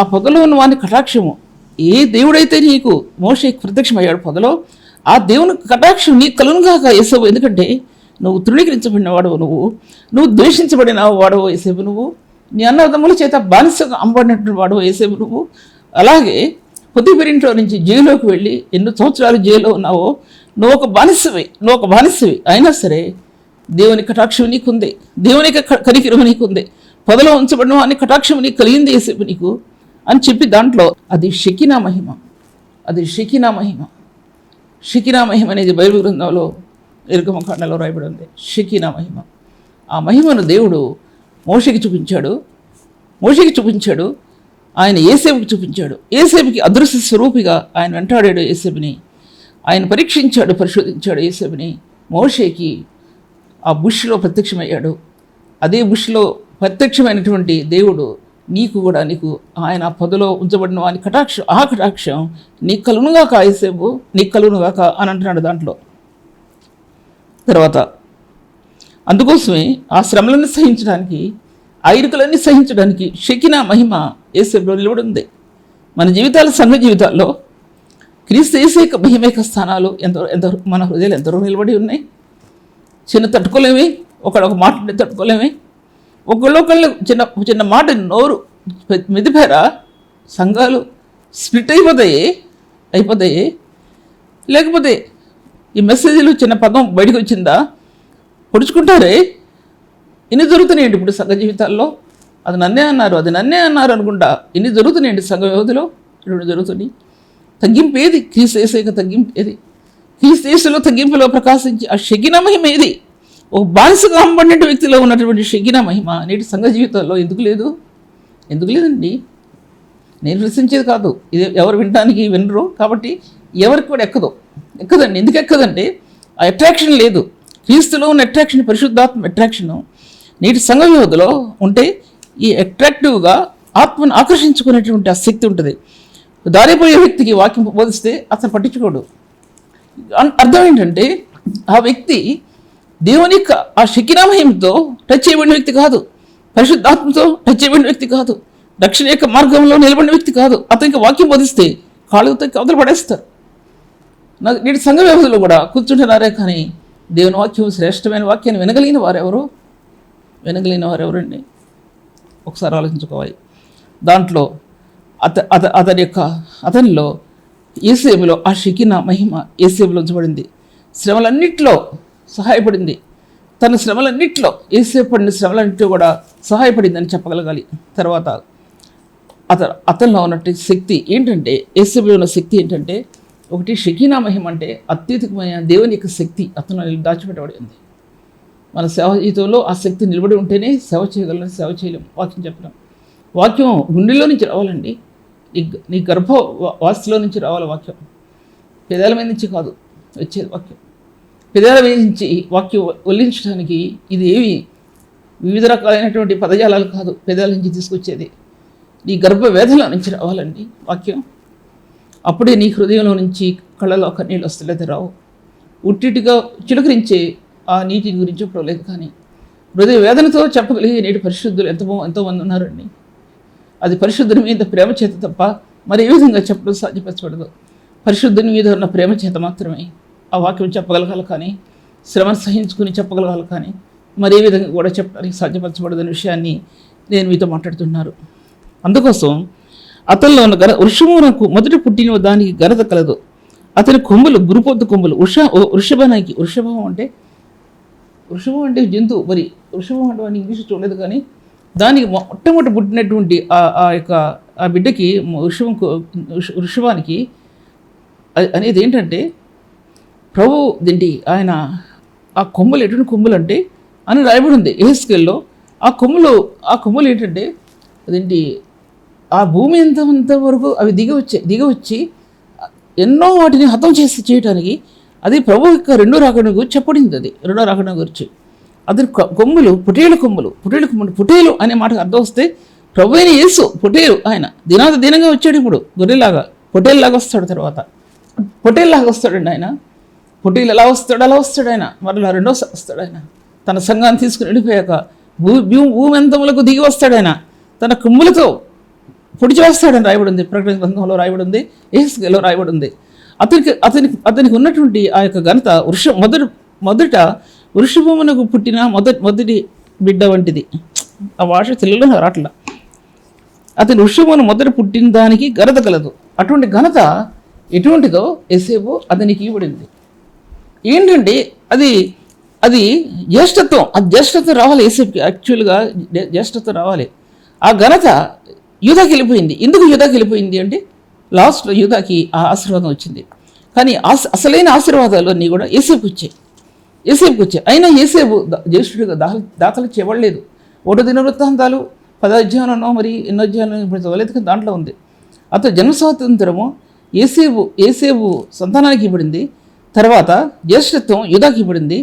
పొదలో ఉన్న వాని కటాక్షము, ఏ దేవుడైతే నీకు మోషేకి ప్రత్యక్షమయ్యాడు పొదలో, ఆ దేవుని కటాక్షం నీకు కలుగునుగాక యేసేపు. ఎందుకంటే నువ్వు తృణీకరించబడిన వాడవు, నువ్వు ద్వేషించబడిన వాడవు యేసేపు. నువ్వు నీ అన్నదమ్ముల చేత బానిసగా అమ్మబడినటువంటి వాడవు యేసేపు. అలాగే పొతిఫెరింట్లో నుంచి జైల్లోకి వెళ్ళి ఎన్నో సంవత్సరాలు జైల్లో ఉన్నావో, నువ్వు ఒక బానిసవి అయినా సరే దేవుని కటాక్షం నీకుంది, దేవుని కనికరం నీకుంది. పొదలో ఉంచబడిన అన్ని కటాక్షం నీకు కలిగింది యేసేపు నీకు అని చెప్పి దాంట్లో అది షెకినా మహిమ. షెకినా మహిమ అనేది బైబిల్ గ్రంథంలో నిర్గమకాండలో రాయబడి ఉంది. షెకినా మహిమ. ఆ మహిమను దేవుడు మోషేకి చూపించాడు. ఆయన ఏసేపుకి చూపించాడు. ఏసేపుకి అదృశ్య స్వరూపిగా ఆయన వెంటాడాడు. ఏసేపుని ఆయన పరీక్షించాడు, పరిశోధించాడు. ఏసేపుని మోషేకి ఆ బుష్లో ప్రత్యక్షమయ్యాడు. అదే బుష్లో ప్రత్యక్షమైనటువంటి దేవుడు నీకు ఆయన పొదలో ఉంచబడిన వాని కటాక్షం, ఆ కటాక్షం నీ కలునుగాక ఏసేపు, నీ కలునుగాక అని అంటున్నాడు దాంట్లో. తర్వాత అందుకోసమే ఆ శ్రమలను సహించడానికి, ఆ ఇరుకులన్నీ సహించడానికి షెకినా మహిమ ఏసేపులో నిలబడి ఉంది. మన జీవితాలు, సంఘ జీవితాల్లో క్రీస్తు యేసు మహిమ యొక్క స్థానాలు ఎంత మన హృదయాలు ఎంతలో నిలబడి ఉన్నాయి. చిన్న తట్టుకోలేమి, ఒక మాటని తట్టుకోలేమి. ఒకళ్ళు చిన్న మాట నోరు మెదిపారా సంఘాలు స్ప్లిట్ అయిపోతాయి. లేకపోతే ఈ మెసేజ్లు చిన్న పదం బయటకు వచ్చిందా పొడుచుకుంటారే. ఇన్ని జరుగుతున్నాయండి ఇప్పుడు సంఘ జీవితాల్లో. అది నన్నే అన్నారు అనుకుంటా. ఇన్ని జరుగుతున్నాయండి సంఘ వ్యవధిలో. రెండు జరుగుతుంది. తగ్గింపు ఏది? క్రీస్తు యేసు తగ్గింపు ఏది? క్రీస్తు యేసులో తగ్గింపులో ప్రకాశించి ఆ షెకినా మహిమ ఏది? ఒక బానిసగా అమ్మబడిన వ్యక్తిలో ఉన్నటువంటి షెకినా మహిమ నేటి సంఘ జీవితాల్లో ఎందుకు లేదండి? నేను ప్రశ్నించేది కాదు. ఇది ఎవరు వినడానికి వినరు కాబట్టి ఎవరికి కూడా ఎక్కదండి. ఎందుకు ఎక్కదంటే ఆ అట్రాక్షన్ లేదు. క్రీస్తులో ఉన్న అట్రాక్షన్, పరిశుద్ధాత్మ అట్రాక్షను నేటి సంఘ వ్యవధిలో ఉంటే ఈ అట్రాక్టివ్గా ఆత్మను ఆకర్షించుకునేటువంటి ఆ శక్తి ఉంటుంది. దారిపోయే వ్యక్తికి వాక్యం బోధిస్తే అతను పట్టించుకోడు. అర్థం ఏంటంటే ఆ వ్యక్తి దేవుని యొక్క ఆ షెకినా మహిమతో టచ్ చేయబడిన వ్యక్తి కాదు, పరిశుద్ధాత్మతో టచ్ చేయబడిన వ్యక్తి కాదు, రక్షణ యొక్క మార్గంలో నిలబడిన వ్యక్తి కాదు. అతనికి వాక్యం బోధిస్తే కాళ్ళతో అవతల పడేస్తారు. నేటి సంఘ వ్యవధిలో కూడా కూర్చుంటున్నారే కానీ దేవుని వాక్యం, శ్రేష్టమైన వాక్యాన్ని వినగలిగిన వారెవరండి? ఒకసారి ఆలోచించుకోవాలి. దాంట్లో అతనిలో యేసేపులో ఆ షెకినా మహిమ యేసేపులో ఉంచబడింది. శ్రమలన్నిట్లో సహాయపడింది. తన శ్రమలన్నిట్లో యేసేపు పడిన శ్రమలన్నింటిలో కూడా సహాయపడిందని చెప్పగలగాలి. తర్వాత అతనిలో ఉన్నట్టు శక్తి ఏంటంటే, యేసేపులో ఉన్న శక్తి ఏంటంటే, ఒకటి షెకినా మహిమ అంటే అత్యధికమైన దేవుని యొక్క శక్తి అతను దాచిపెట్టబడి ఉంది. మన సేవ జీవితంలో ఆ శక్తి నిలబడి ఉంటేనే సేవ చేయగలని, సేవ చేయలేము. వాక్యం చెప్పడం, వాక్యం గుండెల్లో నుంచి రావాలండి. నీ గర్భవాసిలో నుంచి రావాలి వాక్యం. పెదాల మీద నుంచి కాదు వచ్చేది వాక్యం. పెదాల మీద నుంచి వాక్యం వల్లించడానికి ఇది ఏవి వివిధ రకాలైనటువంటి పదజాలాలు కాదు, పెదాల నుంచి తీసుకొచ్చేది. నీ గర్భవేదల నుంచి రావాలండి వాక్యం. అప్పుడే నీ హృదయంలో నుంచి కళ్ళలో కన్నీళ్ళు వస్తలేదు, రావు. ఉట్టిటిగా చిలకరించే ఆ నీటి గురించి ఇప్పుడు లేదు. కానీ హృదయ వేదనతో చెప్పగలిగే నేటి పరిశుద్ధులు ఎంతోమంది ఉన్నారండి. అది పరిశుద్ధుని మీద ప్రేమ చేత తప్ప మరి ఏ విధంగా చెప్పడం సాధ్యపరచబడదు. పరిశుద్ధుని మీద ఉన్న ప్రేమ చేత మాత్రమే ఆ వాక్యం చెప్పగలగాలి. కానీ శ్రమను సహించుకుని చెప్పగలగాలి. కానీ మరే విధంగా కూడా చెప్పడానికి సాధ్యపరచబడదనే విషయాన్ని నేను మీతో మాట్లాడుతున్నారు. అందుకోసం అతనిలో ఉన్న వృషభమునకు మొదటి పుట్టిన దానికి ఘనత కలదు. అతని కొమ్ములు గురుపొద్దు కొమ్ములు. వృషభం అంటే జంతువు. మరి వృషభం అంటే అని ఇంగ్లీష్ చూడలేదు. కానీ దానికి మొట్టమొదటి పుట్టినటువంటి ఆ బిడ్డకి వృషభానికి అనేది ఏంటంటే ప్రభు దిండి ఆయన ఆ కొమ్ములు ఎటువంటి కొమ్ములు అంటే అని రాయబడి ఉంది యెహెజ్కేలులో. ఆ కొమ్ములు ఏంటంటే అదేంటి ఆ భూమి అంతవరకు అవి దిగవచ్చి ఎన్నో వాటిని హతం చేయటానికి అది ప్రభు యొక్క రెండో రాకడ గురించి చెప్పబడింది. అది రెండో రాకడ గురించి. అది కొమ్ములు పుటేలు అనే మాటకు అర్థం వస్తే ప్రభు అయిన యేసు పుటేలు. ఆయన దినంగా వచ్చాడు. ఇప్పుడు గొర్రెలాగా పొటేల్లాగా వస్తాడు. తర్వాత పొటేల్లాగా వస్తాడండి ఆయన. పొటేలు ఎలా వస్తాడు అలా వస్తాడు ఆయన. మరలా రెండోసారి వస్తాడు ఆయన. తన సంఘాన్ని తీసుకుని వెళ్ళిపోయాక భూమి అంతములకు దిగి వస్తాడు ఆయన. తన కొమ్ములతో పొడిచి వేస్తాడని రాయబడి ఉంది. ప్రకటన గ్రంథంలో రాయబడి ఉంది, యెహెజ్కేలులో రాయబడి ఉంది. అతనికి ఉన్నటువంటి ఆ యొక్క ఘనత మొదట వృషభమునకు పుట్టిన మొదటి బిడ్డ వంటిది. ఆ భాష తెలుగులో రాట్ల. అతని వృషభమును మొదట పుట్టిన దానికి ఘనత కలదు. అటువంటి ఘనత ఎటువంటిదో యేసేపు అతనికి ఇవ్వబడింది. ఏంటంటే అది జ్యేష్ఠత్వం. ఆ జ్యేష్ఠత్వం రావాలి యేసేపుకి. యాక్చువల్గా జ్యేష్ఠత్వం రావాలి. ఆ ఘనత యూదాకి వెళ్ళిపోయింది. ఎందుకు యూదాకి వెళ్ళిపోయింది అంటే లాస్ట్లో యూదాకి ఆ ఆశీర్వాదం వచ్చింది. కానీ అసలైన ఆశీర్వాదాలు అన్నీ కూడా ఏసేపుకి వచ్చాయి. అయినా ఏసేపు జ్యేష్ఠుడిగా దాఖలు చేయబడలేదు. 1 దినవృత్తాంతాలు 10 అధ్యాయంలో మరి ఎన్నో అధ్యాయాలు ఇప్పుడు చదవలేదు, దాంట్లో ఉంది. అతను జన్మ స్వాతంత్రము ఏసేపు సంతానానికి ఇవ్వబడింది. తర్వాత జ్యేష్ఠత్వం యూదాకి ఇవ్వబడింది.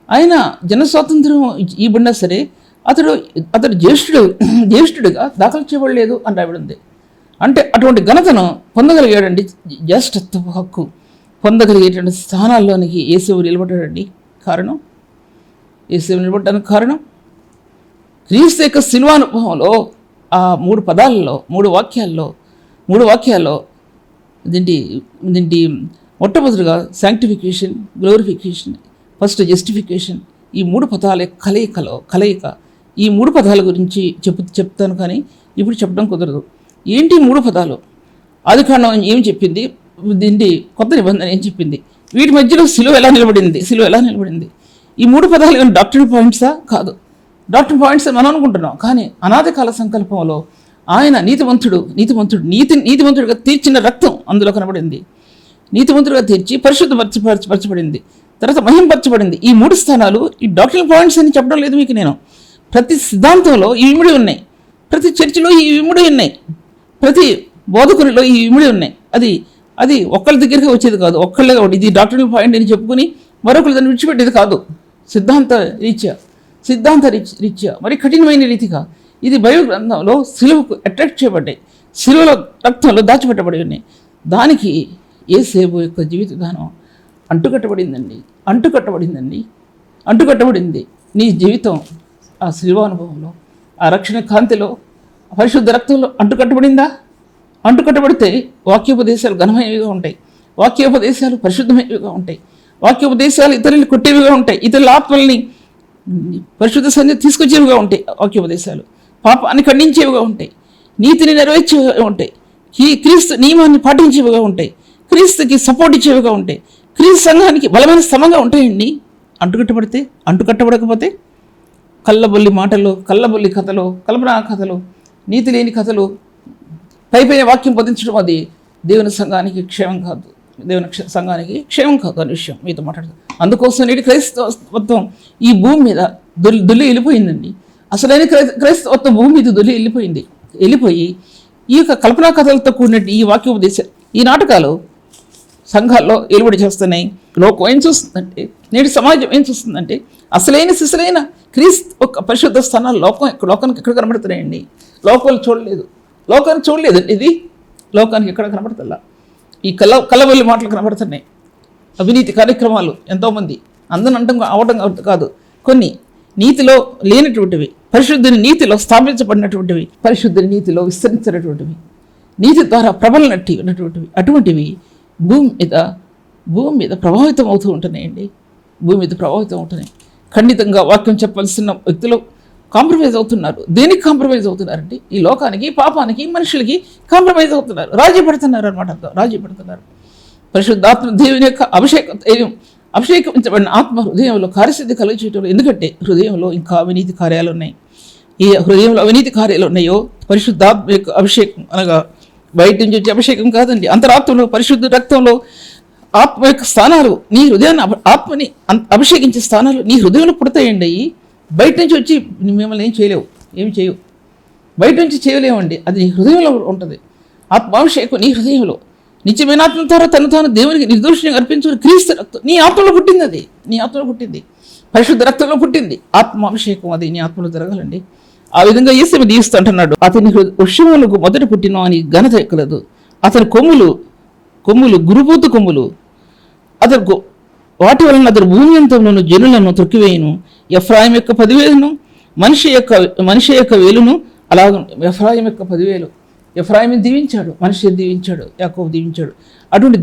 ఆయన జన్మ స్వాతంత్రం ఇవ్వబడినా సరే అతడు జ్యేష్ఠుడిగా దాఖలు చేయబడలేదు అని రాయబడింది. అంటే అటువంటి ఘనతను పొందగలిగాడండి, జ్యేష్ఠత్వ హక్కు పొందగలిగేటువంటి స్థానాల్లోనికి ఏసేపు నిలబడ్డాడండి. ఏసేపు నిలబడడానికి కారణం క్రీస్తు యొక్క శిల్వానుభవంలో ఆ 3 పదాలలో 3 వాక్యాల్లో దీంటి మొట్టమొదటిగా శాంక్టిఫికేషన్, గ్లోరిఫికేషన్, ఫస్ట్ జస్టిఫికేషన్, ఈ 3 పదాల కలయిక. ఈ 3 పదాల గురించి చెప్తాను, కానీ ఇప్పుడు చెప్పడం కుదరదు. ఏంటి 3 పదాలు? ఆదికాండం ఏం చెప్పింది, దీంటి కొత్త నిబంధన ఏం చెప్పింది, వీటి మధ్యలో సిలువ ఎలా నిలబడింది? ఈ 3 పదాలు ఏమైనా డాక్టరీ పాయింట్సా? కాదు, డాక్టర్ పాయింట్స్ మనం అనుకుంటున్నాం. కానీ అనాది కాల సంకల్పంలో ఆయన నీతిమంతుడుగా తీర్చిన రక్తం అందులో కనబడింది. నీతిమంతుడిగా తీర్చి పరిశుద్ధపరచబడింది, తర్వాత మహింపరచబడింది. ఈ 3 స్థానాలు ఈ డాక్టర్ పాయింట్స్ అని చెప్పడం లేదు మీకు నేను. ప్రతి సిద్ధాంతంలో ఈ ఇమిడి ఉన్నాయి, ప్రతి చర్చిలో ఈ ఇమిడి ఉన్నాయి, ప్రతి బోధకునిలో ఈ ఇమిడి ఉన్నాయి. అది ఒక్కళ్ళ దగ్గరికి వచ్చేది కాదు. ఒక్కళ్ళగా ఇది డాక్టర్ పాయింట్ అని చెప్పుకుని మరొకరు దాన్ని విడిచిపెట్టేది కాదు. సిద్ధాంత రీత్యా మరి కఠినమైన రీతిగా ఇది బైబిల్ గ్రంథంలో సిలువకు అట్రాక్ట్ చేయబడ్డాయి, సిలువలో రక్తంలో దాచిపెట్టబడి ఉన్నాయి. దానికి యేసేపు యొక్క జీవిత విధానం అంటుకట్టబడింది. నీ జీవితం ఆ సిలువానుభవంలో, ఆ రక్షణ కాంతిలో, పరిశుద్ధ రక్తంలో అంటుకట్టబడితే వాక్యోపదేశాలు ఘనమైనవిగా ఉంటాయి, వాక్యోపదేశాలు పరిశుద్ధమైనవిగా ఉంటాయి, వాక్యోపదేశాలు ఇతరులను కొట్టేవిగా ఉంటాయి, ఇతరుల ఆత్మల్ని పరిశుద్ధ సన్నిధి తీసుకొచ్చేవిగా ఉంటాయి, వాక్యోపదేశాలు పాపాన్ని ఖండించేవిగా ఉంటాయి, నీతిని నెరవేర్చేవిగా ఉంటాయి, క్రీస్తు నియమాన్ని పాటించేవిగా ఉంటాయి, క్రీస్తుకి సపోర్ట్ ఇచ్చేవిగా ఉంటాయి, క్రీస్తు సంఘానికి బలమైన స్థమంగా ఉంటాయండి. అంటుకట్టబడకపోతే కళ్ళబొల్లి మాటలు, కళ్ళబొల్లి కథలు, కల్పనా కథలు, నీతి లేని కథలు, పైపైన వాక్యం బోధించడం అది దేవుని సంఘానికి క్షేమం కాదు అనే విషయం మీతో మాట్లాడుతాను. అందుకోసం నేటి క్రైస్తవత్వం ఈ భూమి మీద దొల్లి వెళ్ళిపోయిందండి. అసలైన క్రైస్తవత్వం భూమి మీద వెళ్ళిపోయి ఈ యొక్క కల్పనా కథలతో కూడినట్టు ఈ వాక్యోపదేశాలు, ఈ నాటకాలు సంఘాల్లో వెలువడి చేస్తున్నాయి. లోకం ఏం చూస్తుందంటే, నేటి సమాజం ఏం చూస్తుందంటే, అసలైన సిసలైన క్రీస్తు ఒక పరిశుద్ధ స్థానాలు లోకానికి ఎక్కడ కనబడుతున్నాయండి? లోకాన్ని చూడలేదు. ఇది లోకానికి ఎక్కడ కనబడుతుందా? ఈ కళ్ళబొల్లి మాటలు కనబడుతున్నాయి. అవినీతి కార్యక్రమాలు ఎంతోమంది అందరం అవడం కాదు, కొన్ని నీతిలో లేనటువంటివి, పరిశుద్ధిని నీతిలో స్థాపించబడినటువంటివి, పరిశుద్ధిని నీతిలో విస్తరించినటువంటివి, నీతి ద్వారా ప్రబలనట్టి ఉన్నటువంటివి, అటువంటివి భూమి మీద ప్రభావితం అవుతూ ఉంటున్నాయండి. ఖండితంగా వాక్యం చెప్పాల్సిన వ్యక్తులు కాంప్రమైజ్ అవుతున్నారు. దేనికి కాంప్రమైజ్ అవుతున్నారంటే, ఈ లోకానికి, పాపానికి, మనుషులకి కాంప్రమైజ్ అవుతున్నారు, రాజీ పడుతున్నారు. పరిశుద్ధాత్మ దేవుని యొక్క అభిషేకించబడిన ఆత్మ హృదయంలో కార్యసిద్ధి కలిగించడం. ఎందుకంటే హృదయంలో ఇంకా అవినీతి కార్యాలు ఉన్నాయి. ఈ హృదయంలో అవినీతి కార్యాలు ఉన్నాయో పరిశుద్ధాత్మ యొక్క అభిషేకం, అనగా బయట నుంచి వచ్చే అభిషేకం కాదండి, అంతరాత్మలో పరిశుద్ధ రక్తంలో ఆత్మ యొక్క స్థానాలు, నీ హృదయాన్ని ఆత్మని అభిషేకించే స్థానాలు నీ హృదయంలో పుడతాయండి. బయట నుంచి వచ్చి మిమ్మల్ని ఏమి చేయవు, బయట నుంచి చేయలేమండి. అది నీ హృదయంలో ఉంటుంది. ఆత్మాభిషేకం నీ హృదయంలో నిత్యమైన ఆత్మ ద్వారా తాను దేవునికి నిర్దోషంగా అర్పించుకుని క్రీస్తు రక్తం నీ ఆత్మలో పుట్టింది, పరిశుద్ధ రక్తంలో పుట్టింది. ఆత్మాభిషేకం అది నీ ఆత్మలో జరగాలండి. ఆ విధంగా యేసు దీవిస్తూ అంటున్నాడు, అతని వృక్షములకు మొదట పుట్టిన అని ఘనత ఎక్కలేదు. అతని కొమ్ములు గురుబూతు కొమ్ములు, అతను వాటి వలన అతను భూమి అంతంలోను జనులను తొక్కివేయును. ఎఫ్రాయిం యొక్క 10,000 మనిషి యొక్క వేలును అలాగ. ఎఫ్రాయిం యొక్క 10,000 ఎఫ్రాయిం దీవించాడు, మనిషి దీవించాడు, యాకోబు దీవించాడు. అటువంటి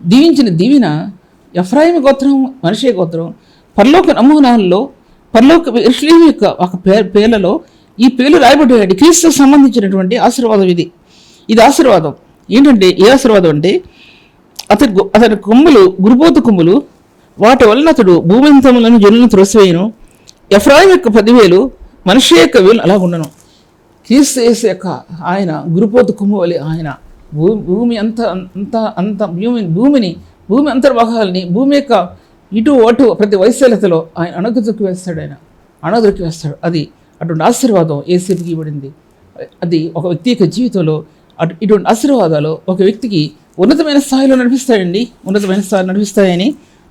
దీవించిన దీవెన ఎఫ్రాయిం గోత్రం, మనిషి గోత్రం పరలోక నమూనాల్లో, పరలోక యెరూషలేము యొక్క ఒక పేర్లలో ఈ పేర్లు రాయబడ్డాయి. క్రీస్తుకు సంబంధించినటువంటి ఆశీర్వాదం ఇది ఆశీర్వాదం ఏంటంటే, ఏ ఆశీర్వాదం అంటే, అతని కొమ్ములు గురుబోతు కొమ్ములు, వాటి వలన అతడు భూమంతములను జనులను త్రోసివేయును. ఎఫ్రాయిం యొక్క 10,000 మనిషి యొక్క వేలు అలాగుండను. క్రీస్తు యేసు యొక్క ఆయన గురుపోతు కొమ్ము వలె ఆయన భూమి భూమి అంతర్భాగాల్ని, భూమి యొక్క ఇటు అటు ప్రతి వైశాల్యతలో ఆయన అణగదొక్కి వేస్తాడు. అది అటువంటి ఆశీర్వాదం యేసేపుకి ఇవ్వబడింది. అది ఒక వ్యక్తి యొక్క జీవితంలో ఇటువంటి ఆశీర్వాదాలు ఒక వ్యక్తికి ఉన్నతమైన స్థాయిలో నడిపిస్తాయని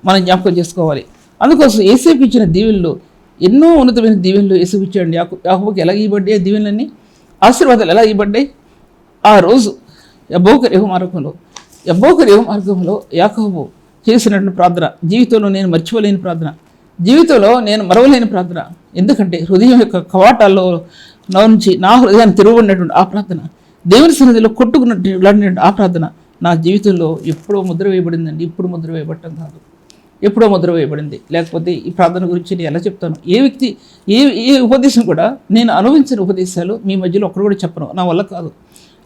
మనం జ్ఞాపకం చేసుకోవాలి. అందుకోసం యేసేపుకి ఇచ్చిన దీవెనలు ఎన్నో ఉన్నతమైన దీవెనలు యేసేపుకి ఇచ్చాడండి. యాకోబుకి ఎలా ఇవ్వబడ్డాయి దీవెనలన్నీ, ఆశీర్వాదాలు ఎలా ఇవ్వబడ్డాయి? ఆ రోజు యబ్బోకు మార్గంలో యాకోబు చేసినటువంటి ప్రార్థన జీవితంలో నేను మర్చిపోలేని ప్రార్థన, జీవితంలో నేను మరవలేని ప్రార్థన. ఎందుకంటే హృదయం యొక్క కవాటాల్లో నుంచి నా హృదయాన్ని తిరగబడినటువంటి ఆ ప్రార్థన, దేవుని సన్నిధిలో కొట్టుకున్నటువంటి ఆ ప్రార్థన నా జీవితంలో ఎప్పుడో ముద్ర వేయబడిందండి. ఇప్పుడు ముద్ర వేయబడటం కాదు, ఎప్పుడో ముద్ర వేయబడింది. లేకపోతే ఈ ప్రార్థన గురించి నేను ఎలా చెప్తాను? ఏ వ్యక్తి ఏ ఉపదేశం కూడా, నేను అనుభవించిన ఉపదేశాలు మీ మధ్యలో ఒక్కడు కూడా చెప్పను, నా వల్ల కాదు.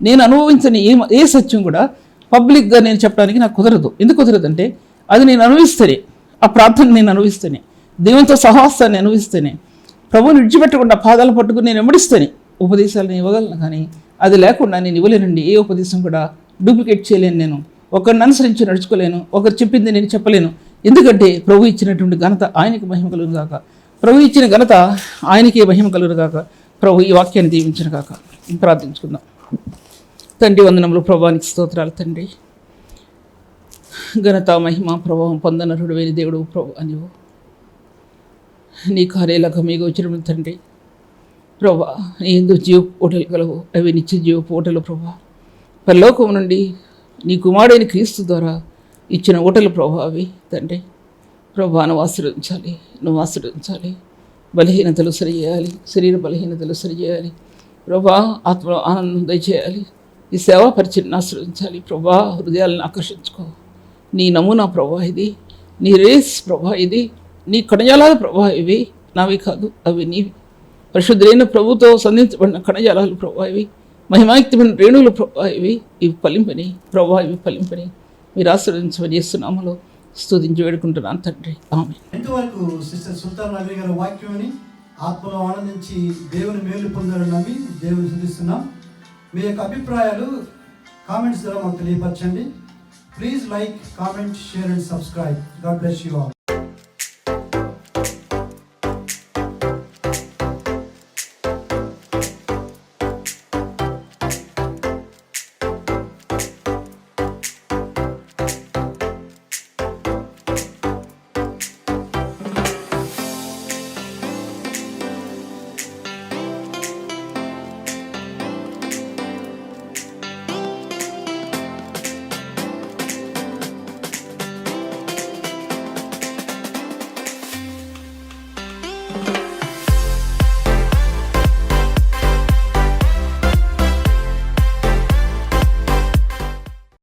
నేను అనుభవించిన ఏ సత్యం కూడా పబ్లిక్గా నేను చెప్పడానికి నాకు కుదరదు. ఎందుకు కుదరదంటే అది నేను అనుభవిస్తేనే, ఆ ప్రార్థన నేను అనుభవిస్తేనే, దేవునితో సహవాసాన్ని అనుభవిస్తేనే, ప్రభువుని విడిచిపెట్టకుండా పాదాలు పట్టుకుని నేను వెంబడిస్తేనే ఉపదేశాలు నేను ఇవ్వగలను. కానీ అది లేకుండా నేను ఇవ్వలేనండి. ఏ ఉపదేశం కూడా డూప్లికేట్ చేయలేను. నేను ఒకరిని అనుసరించి నడుచుకోలేను, ఒకరు చెప్పింది నేను చెప్పలేను. ఎందుకంటే ప్రభు ఇచ్చినటువంటి ఘనత ఆయనకి మహిమ కలుగును గాక. ప్రభు ఇచ్చిన ఘనత ఆయనకే మహిమ కలుగును గాక. ప్రభు ఈ వాక్యాన్ని దీవించిన గాక. ప్రార్థించుకుందాం. తండ్రి వందనములు, ప్రభానికి స్తోత్రాలు. తండ్రి ఘనత మహిమ ప్రభావం పొందనరుడైన దేవుడు ప్రభు అనివు నీ కార్యాలకు మీకు వచ్చిన తండ్రి ప్రభా, నీ ఎందు జీవ ఓటలు కలవు, అవి నిత్య జీవ ఓటలు ప్రభా. పరలోకం నుండి నీ కుమారుడైన క్రీస్తు ద్వారా ఇచ్చిన ఓటలు ప్రభా అవి తండ్రి ప్రభా. నువ్వు ఆశీర్వదించాలి. బలహీనతలు సరిచేయాలి, శరీర బలహీనతలు సరిచేయాలి ప్రభా. ఆత్మలో ఆనందం దయచేయాలి. ఈ సేవా పరిచయం ఆశీర్వదించాలి ప్రభా. హృదయాలను ఆకర్షించుకో. నీ నమూనా ప్రభా ఇది, నీ రేస్ ప్రభా ఇది, నీ కణజాలాల ప్రభా ఇవి. నావి కాదు, అవి నీవి. పరిశుద్ధులైన ప్రభుతో సంధించబడిన కణజాలాలు ప్రభా ఇవి. మహిమాయుక్తమైన రేణువులు ప్రభా ఇవి ఫలింపని ప్రభా, ఇవి ఫలింపని మీరు ఆశీర్వదించమని చేస్తున్నామలో స్తుతించి వేడుకుంటున్నాను తండ్రి. ఆమె. ఇంతవరకు సిస్టర్ సుల్తాన్ నవీన్ గారి వాక్యాన్ని ఆత్మలో ఆనందించి దేవుని మేలు పొందాలని నమ్మి దేవుని స్తుతిస్తున్నాం. మీ యొక్క అభిప్రాయాలు కామెంట్స్ ద్వారా మాకు తెలియపరచండి. Please like, comment, share and subscribe. God bless you all.